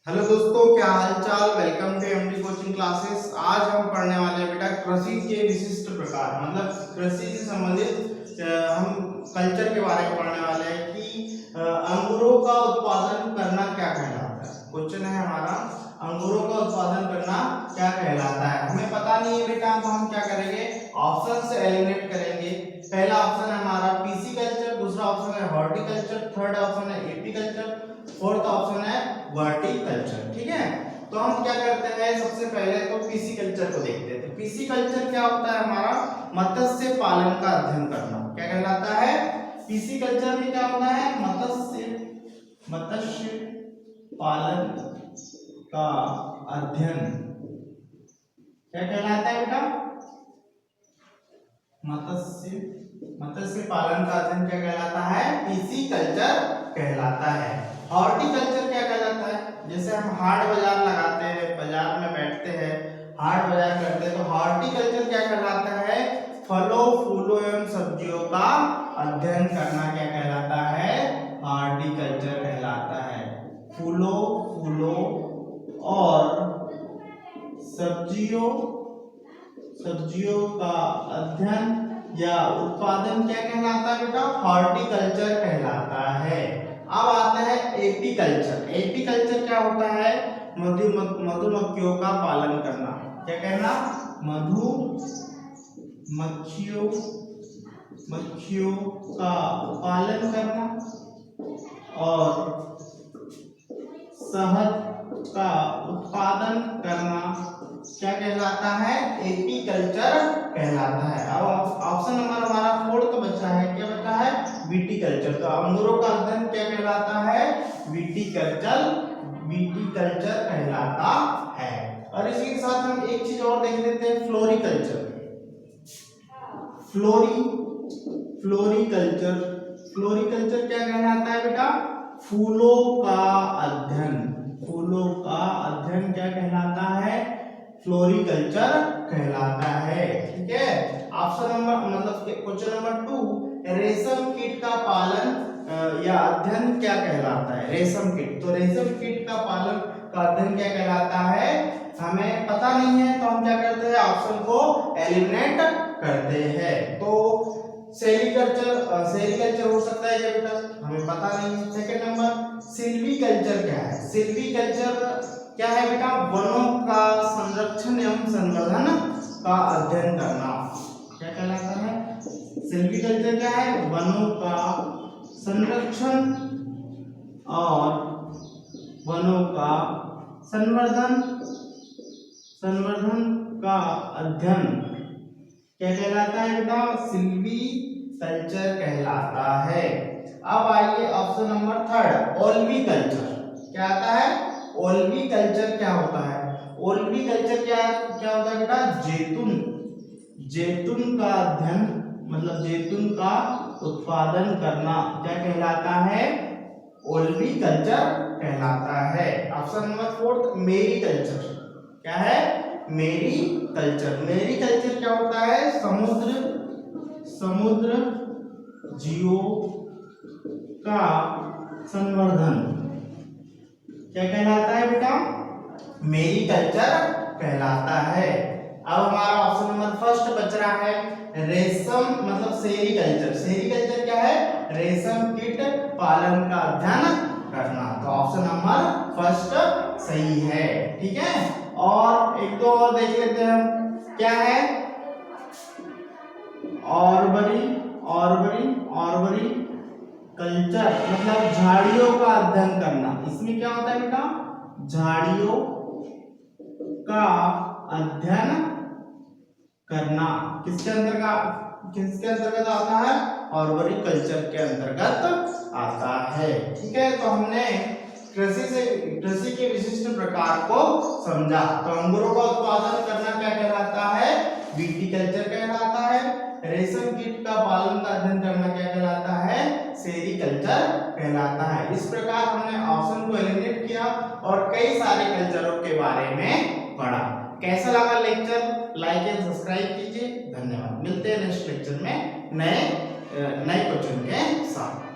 Hello दोस्तों, क्या हाल चाल। Welcome to MD coaching classes. आज हम पढ़ने वाले हैं बेटा कृषि के विशिष्ट प्रकार, मतलब कृषि से संबंधित हम कल्चर के बारे में पढ़ने वाले हैं कि अंगूरों का उत्पादन करना क्या कहलाता है। क्वेश्चन है हमारा, अंगूरों का उत्पादन करना क्या कहलाता है। हमें पता नहीं है बेटा, तो हम क्या करेंगे, ऑप्शन से एलिमिनेट करेंगे। पहला ऑप्शन है हमारा पीसी कल्चर, दूसरा ऑप्शन है हॉर्टिकल्चर, थर्ड ऑप्शन है एपी कल्चर, फोर्थ ऑप्शन है वर्टिकल्चर। ठीक है, तो हम क्या करते हैं, सबसे पहले तो पीसी कल्चर को देखते हैं। तो पीसी कल्चर क्या होता है हमारा, मत्स्य पालन का अध्ययन करना। क्या कहलाता है, पीसी कल्चर में क्या होता है, मत्स्य पालन का अध्ययन क्या कहलाता है बेटा, मत्स्य पालन का अध्ययन क्या कहलाता है, पीसी कल्चर कहलाता है। हॉर्टिकल्चर क्या कहलाता है, जैसे हम हाट बाजार लगाते हैं, बाजार में बैठते हैं, हाट बाजार करते हैं, तो हॉर्टिकल्चर क्या कहलाता है, फलों फूलों एवं सब्जियों का अध्ययन करना क्या कहलाता है, हॉर्टिकल्चर कहलाता है। फूलों और सब्जियों का अध्ययन या उत्पादन क्या कहलाता है बेटा, हॉर्टिकल्चर कहलाता है। अब आता है एपी कल्चर। एपी कल्चर क्या होता है, मधुमक्खियों का पालन करना। क्या कहना, मक्खियों का पालन करना और शहद का उत्पादन करना क्या कहलाता है, एपी कल्चर कहलाता है। अब ऑप्शन नंबर हमारा फोर्थ बचा है, क्या बचा है, विटीकल्चर। तो अंगूरों का अध्ययन क्या कहलाता है, विटीकल्चर कहलाता है। और इसी के साथ हम एक चीज और देख लेते हैं, फ्लोरिकल्चर। फ्लोरिकल्चर क्या कहलाता है बेटा, फूलों का अध्ययन क्या कहलाता है, फ्लोरिकल्चर कहलाता है। ठीक है, ऑप्शन नंबर मतलब क्वेश्चन नंबर 2, रेशम कीट का पालन या अध्ययन क्या कहलाता है, रेशम कीट। तो रेशम कीट का पालन का अध्ययन क्या कहलाता है, हमें पता नहीं है, तो हम क्या करते हैं, ऑप्शन को एलिमिनेट करते हैं। तो सेरीकल्चर हो सकता है क्या बेटा, हमें पता नहीं है। सेकंड नंबर सिल्वीकल्चर क्या है, सिल्वीकल्चर क्या है बेटा, वनों का संरक्षण एवं संवर्धन का अध्ययन करना क्या कहलाता है। सिल्वीकल्चर क्या है, वनों का संरक्षण और वनों का संवर्धन का अध्ययन क्या कहलाता है बेटा, सिल्वीकल्चर कहलाता है। अब आइए ऑप्शन नंबर थर्ड, ओल्वीकल्चर। क्या आता है, ओल्वीकल्चर क्या होता है, ओल्वीकल्चर क्या होता है बेटा, जैतून का अध्ययन, मतलब जैतून का उत्पादन करना क्या कहलाता है, ओल्वीकल्चर कहलाता है। Option number fourth, mariculture. क्या है, मेरीकल्चर क्या होता है, समुद्र जीवों का संवर्धन क्या कहलाता है बेटा, मेरीकल्चर कहलाता है। अब हमारा ऑप्शन नंबर फर्स्ट बच रहा है, रेशम मतलब सेरीकल्चर। सेरीकल्चर क्या है, रेशम कीट पालन का अध्ययन करना। तो ऑप्शन नंबर फर्स्ट सही है। ठीक है, और एक दो और देख लेते हैं हम, क्या है, ऑर्बरी कल्चर मतलब झाड़ियों का अध्ययन करना। इसमें क्या होता है बेटा, झाड़ियों का अध्ययन करना किसके अंतर्गत आता है, ऑर्बोरिकल्चर के अंतर्गत आता है। ठीक है, तो हमने कृषि के विशिष्ट प्रकार को समझा। तो अंगूरों का उत्पादन करना क्या कहलाता है, विटीकल्चर कहलाता है। रेशम कीट का पालन का अध्ययन करना क्या कहलाता है, सेरीकल्चर कहलाता है। इस प्रकार हमने ऑप्शन को एलिमिनेट किया और कई सारे कल्चरों के बारे में पढ़ा। कैसा लगा लेक्चर, लाइक एंड सब्सक्राइब कीजिए। धन्यवाद। मिलते हैं नेक्स्ट लेक्चर में नए क्वेश्चन के साथ।